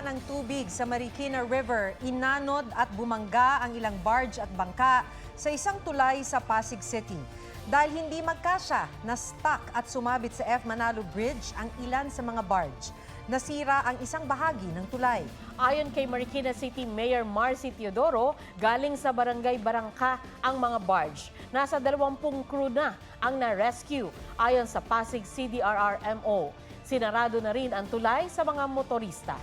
ng tubig sa Marikina River, inanod at bumangga ang ilang barge at bangka sa isang tulay sa Pasig City. Dahil hindi magkasya, na-stuck at sumabit sa F. Manalo Bridge ang ilan sa mga barge. Nasira ang isang bahagi ng tulay. Ayon kay Marikina City Mayor Marcy Teodoro, galing sa Barangay Barangka ang mga barge. Nasa 20 crew na ang na-rescue ayon sa Pasig CDRRMO. Sinarado na rin ang tulay sa mga motorista.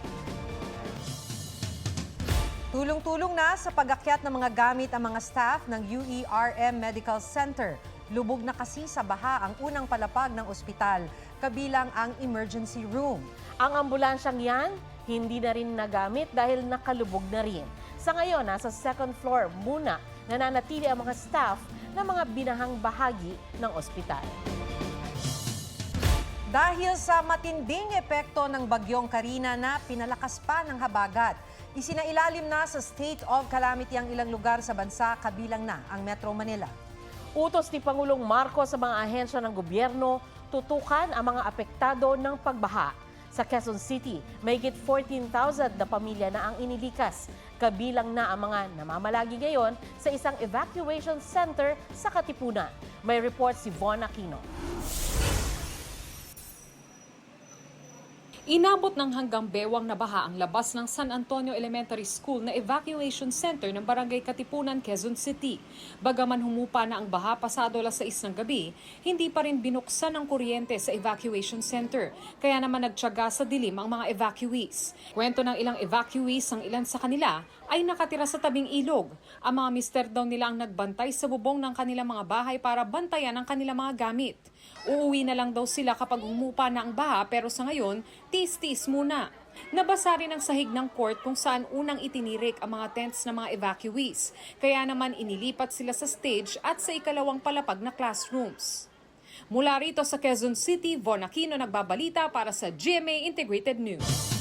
Tulong-tulong na sa pag-akyat ng mga gamit ang mga staff ng UERM Medical Center. Lubog na kasi sa baha ang unang palapag ng ospital, kabilang ang emergency room. Ang ambulansyang yan, hindi na rin nagamit dahil nakalubog na rin. Sa ngayon, nasa second floor muna nananatili ang mga staff ng mga binahang bahagi ng ospital. Dahil sa matinding epekto ng bagyong Karina na pinalakas pa ng habagat, isinailalim na sa state of calamity ang ilang lugar sa bansa, kabilang na ang Metro Manila. Utos ni Pangulong Marcos sa mga ahensya ng gobyerno, tutukan ang mga apektado ng pagbaha. Sa Quezon City, mahigit 14,000 na pamilya na ang inilikas. Kabilang na ang mga namamalagi ngayon sa isang evacuation center sa Katipunan. May report si Von Aquino. Inabot ng hanggang bewang na baha ang labas ng San Antonio Elementary School na evacuation center ng Barangay Katipunan, Quezon City. Bagaman humupa na ang baha pasado alas 6 ng gabi, hindi pa rin binuksan ang kuryente sa evacuation center. Kaya naman nagtiyaga sa dilim ang mga evacuees. Kwento ng ilang evacuees, ang ilan sa kanila ay nakatira sa tabing ilog. Ang mga mister daw nila ang nagbantay sa bubong ng kanilang mga bahay para bantayan ang kanilang mga gamit. Uuwi na lang daw sila kapag humupa na ang baha, pero sa ngayon, tiis-tiis muna. Nabasa rin ang sahig ng court kung saan unang itinirik ang mga tents ng mga evacuees. Kaya naman inilipat sila sa stage at sa ikalawang palapag na classrooms. Mula rito sa Quezon City, Von Aquino nagbabalita para sa GMA Integrated News.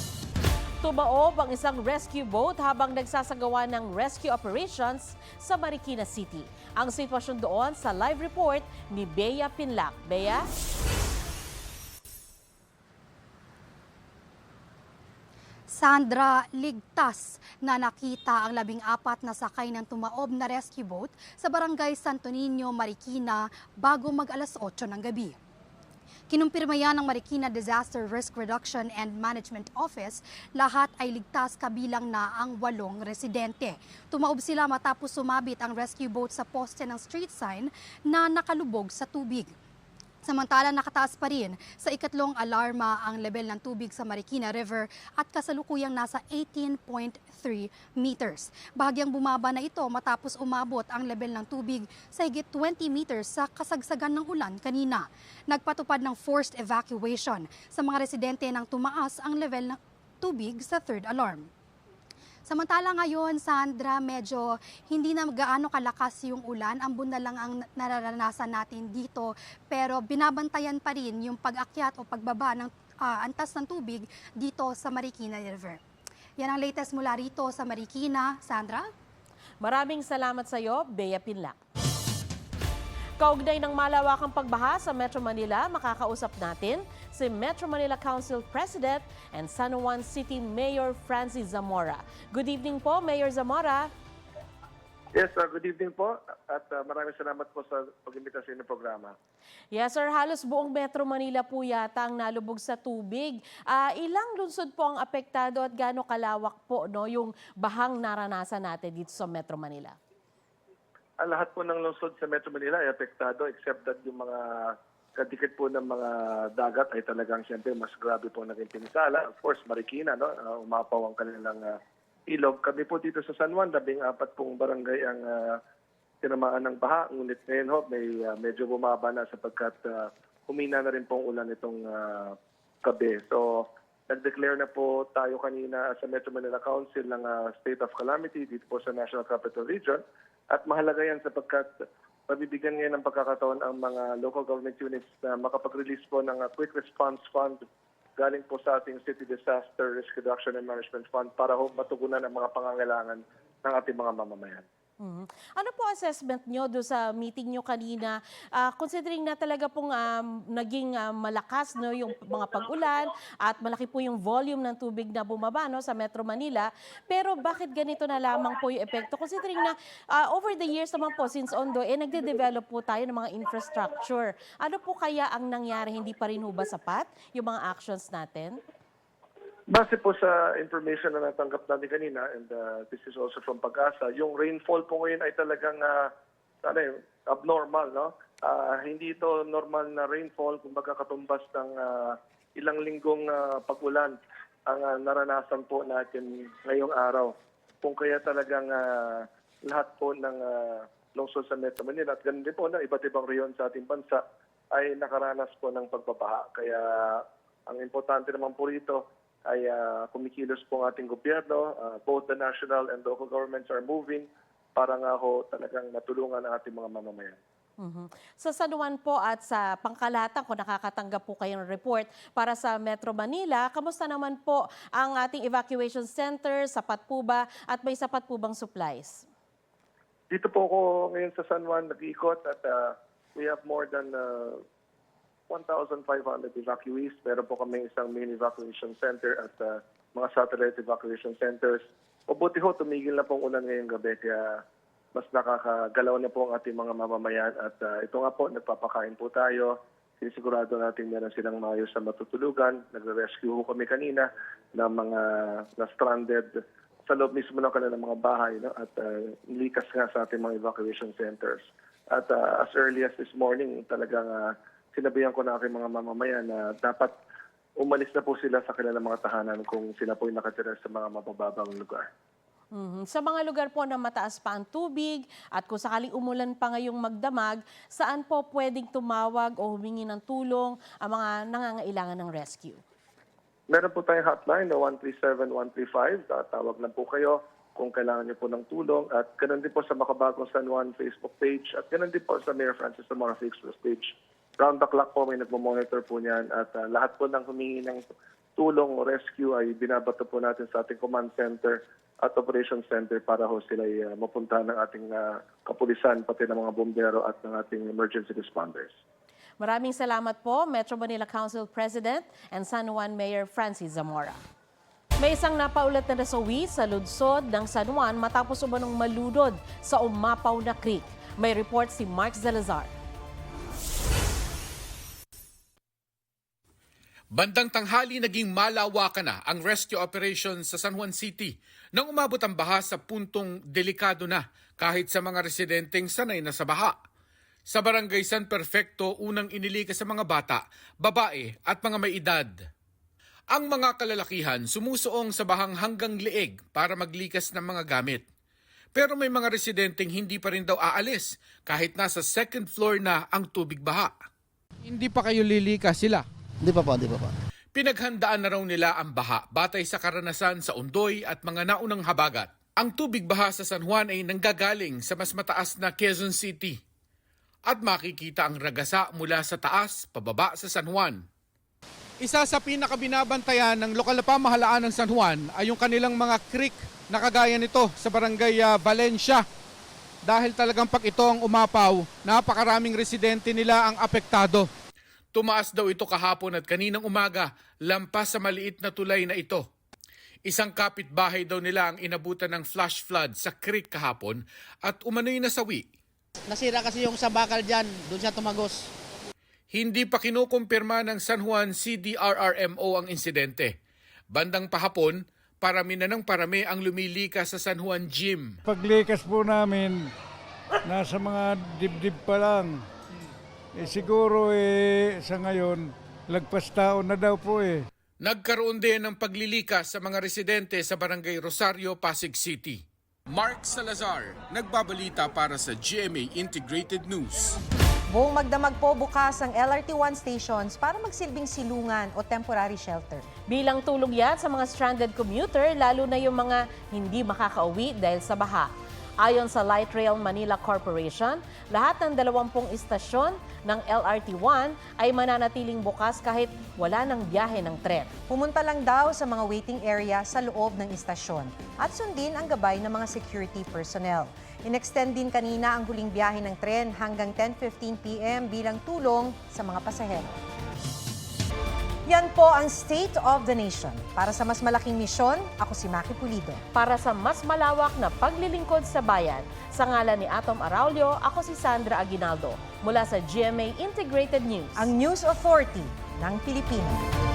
Tumaob ang isang rescue boat habang nagsasagawa ng rescue operations sa Marikina City. Ang sitwasyon doon sa live report ni Bea Pinlac. Bea? Sandra, ligtas na nakita ang 14 na sakay ng tumaob na rescue boat sa Barangay Santo Niño, Marikina bago mag-alas 8 ng gabi. Kinumpirma yan ng Marikina Disaster Risk Reduction and Management Office. Lahat ay ligtas, kabilang na ang 8 residente. Tumaob sila matapos sumabit ang rescue boat sa poste ng street sign na nakalubog sa tubig. Samantala, nakataas pa rin sa ikatlong alarma ang level ng tubig sa Marikina River at kasalukuyang nasa 18.3 meters. Bahagyang bumaba na ito matapos umabot ang level ng tubig sa higit 20 meters sa kasagsagan ng ulan kanina. Nagpatupad ng forced evacuation sa mga residente nang tumaas ang level ng tubig sa third alarm. Samantala ngayon, Sandra, medyo hindi na gaano kalakas yung ulan. Ambon na lang ang nararanasan natin dito. Pero binabantayan pa rin yung pag-akyat o pagbaba ng antas ng tubig dito sa Marikina River. Yan ang latest mula rito sa Marikina. Sandra? Maraming salamat sa iyo, Bea Pinlac. Kaugnay ng malawakang pagbaha sa Metro Manila, makakausap natin si Metro Manila Council President and San Juan City Mayor Francis Zamora. Good evening po, Mayor Zamora. Yes, good evening po at maraming salamat po sa pag-imbita sa inyong programa. Yes sir, halos buong Metro Manila po yata ang nalubog sa tubig. Ilang lungsod po ang apektado at gaano kalawak po yung bahang naranasan natin dito sa Metro Manila? Ang lahat po ng lungsod sa Metro Manila ay apektado except that yung mga kadikit po ng mga dagat ay talagang siyempre mas grabe po naging pinisala. Of course, Marikina, no? Umapaw ang kanilang ilog. Kami po dito sa San Juan, 14 pong barangay ang tinamaan ng baha. Ngunit ngayon ho, medyo bumaba na sapagkat humina na rin pong ulan itong gabi. So, nag-declare na po tayo kanina sa Metro Manila Council ng State of Calamity dito po sa National Capital Region. At mahalaga yan sapagkat mabibigyan ngayon ng pagkakataon ang mga local government units na makapag-release po ng Quick Response Fund galing po sa ating City Disaster Risk Reduction and Management Fund para matugunan ang mga pangangailangan ng ating mga mamamayan. Ano po assessment nyo do sa meeting nyo kanina? Considering na talaga pong naging malakas no, yung mga pag-ulan at malaki po yung volume ng tubig na bumaba no, sa Metro Manila. Pero bakit ganito na lamang po yung epekto? Considering na over the years naman po, since Ondo, nagde-develop po tayo ng mga infrastructure. Ano po kaya ang nangyari? Hindi pa rin ho ba sapat yung mga actions natin? Base po sa information na natanggap natin kanina, and this is also from Pag-asa, yung rainfall po ngayon ay talagang abnormal. No? Hindi ito normal na rainfall, kumbaga katumbas ng ilang linggong pag-ulan ang naranasan po natin ngayong araw. Kung kaya talagang lahat po ng lungsod sa Metro Manila at ganun din po na iba't ibang rehiyon sa ating bansa ay nakaranas po ng pagbabaha. Kaya ang importante naman po rito ay kumikilos po ang ating gobyerno. Both the national and local governments are moving para nga ho talagang matulungan ang ating mga mamamayan. Sa San Juan po at sa Pangkalatan, kung nakakatanggap po kayo ng report para sa Metro Manila, kamusta naman po ang ating evacuation center? Sapat po ba at may sapat po bang supplies? Dito po ako ngayon sa San Juan nag-iikot at we have more than 1,500 evacuees. Meron po kami isang main evacuation center at mga satellite evacuation centers. Mabuti ho, tumigil na pong ulan ngayong gabi kaya mas nakakagalaw na po ang ating mga mamamayan. At ito nga po, nagpapakain po tayo. Sinisigurado natin meron silang maayos sa matutulugan. Nagre-rescue ho kami kanina ng mga na-stranded sa loob mismo ng kanilang mga bahay. No? At likas nga sa ating mga evacuation centers. At as early as this morning, talagang sinabihan ko na aking mga mamamayan na dapat umalis na po sila sa kanilang mga tahanan kung sila po ay nakatira sa mga mabababang lugar. Sa mga lugar po na mataas pa ang tubig at kung sakaling umulan pa ngayong magdamag, saan po pwedeng tumawag o humingi ng tulong ang mga nangangailangan ng rescue? Meron po tayong hotline na 137-135. Tatawag lang po kayo kung kailangan niyo po ng tulong. At ganoon din po sa Makabagong San Juan Facebook page at ganoon din po sa Mayor Francis Zamora Facebook page. Round the clock po may nagmo-monitor po niyan at lahat po ng humingi ng tulong o rescue ay binabato po natin sa ating command center at operation center para ho sila mapunta ng ating kapulisan pati ng mga bombero at ng ating emergency responders. Maraming salamat po, Metro Manila Council President and San Juan Mayor Francis Zamora. May isang napaulat na nasawi sa lungsod ng San Juan matapos umanong malunod sa umapaw na creek. May report si Mark Zalazar. Bandang tanghali naging malawakan na ang rescue operation sa San Juan City nang umabot ang baha sa puntong delikado na kahit sa mga residenteng sanay na sa baha. Sa Barangay San Perfecto, unang inilikas sa mga bata, babae at mga may edad. Ang mga kalalakihan sumusuong sa bahang hanggang leeg para maglikas ng mga gamit. Pero may mga residenteng hindi pa rin daw aalis kahit nasa second floor na ang tubig baha. Hindi pa kayo lilikas sila? Hindi pa po. Pinaghandaan na raw nila ang baha batay sa karanasan sa Ondoy at mga naunang habagat. Ang tubig baha sa San Juan ay nanggagaling sa mas mataas na Quezon City. At makikita ang ragasa mula sa taas pababa sa San Juan. Isa sa pinakabinabantayan ng lokal na pamahalaan ng San Juan ay yung kanilang mga creek na kagaya nito sa Barangay Valencia. Dahil talagang pag ito ang umapaw, napakaraming residente nila ang apektado. Tumaas daw ito kahapon at kaninang umaga, lampas sa maliit na tulay na ito. Isang kapitbahay daw nila ang inabutan ng flash flood sa creek kahapon at umano'y nasawi. Nasira kasi yung sabakal dyan, doon siya tumagos. Hindi pa kinukumpirma ng San Juan CDRRMO ang insidente. Bandang pahapon, parami na ng parami ang lumilikas sa San Juan Gym. Paglikas po namin, nasa mga dibdib pa lang. Siguro sa ngayon, lagpas taon na daw po Nagkaroon din ng paglilikas sa mga residente sa Barangay Rosario, Pasig City. Mark Salazar, nagbabalita para sa GMA Integrated News. Buong magdamag po bukas ang LRT-1 stations para magsilbing silungan o temporary shelter. Bilang tulong yan sa mga stranded commuter, lalo na yung mga hindi makakauwi dahil sa baha. Ayon sa Light Rail Manila Corporation, lahat ng 20 istasyon ng LRT-1 ay mananatiling bukas kahit wala ng biyahe ng tren. Pumunta lang daw sa mga waiting area sa loob ng istasyon at sundin ang gabay ng mga security personnel. Inextend din kanina ang huling biyahe ng tren hanggang 10:15 p.m. bilang tulong sa mga pasahero. Yan po ang State of the Nation. Para sa mas malaking misyon, ako si Maki Pulido. Para sa mas malawak na paglilingkod sa bayan, sa ngalan ni Atom Araulio, ako si Sandra Aguinaldo mula sa GMA Integrated News. Ang News Authority ng Pilipinas.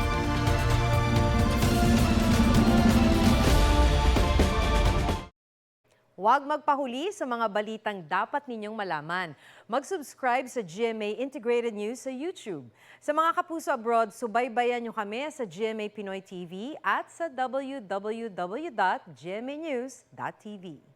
Huwag magpahuli sa mga balitang dapat ninyong malaman. Mag-subscribe sa GMA Integrated News sa YouTube. Sa mga kapuso abroad, subaybayan nyo kami sa GMA Pinoy TV at sa www.gmanews.tv.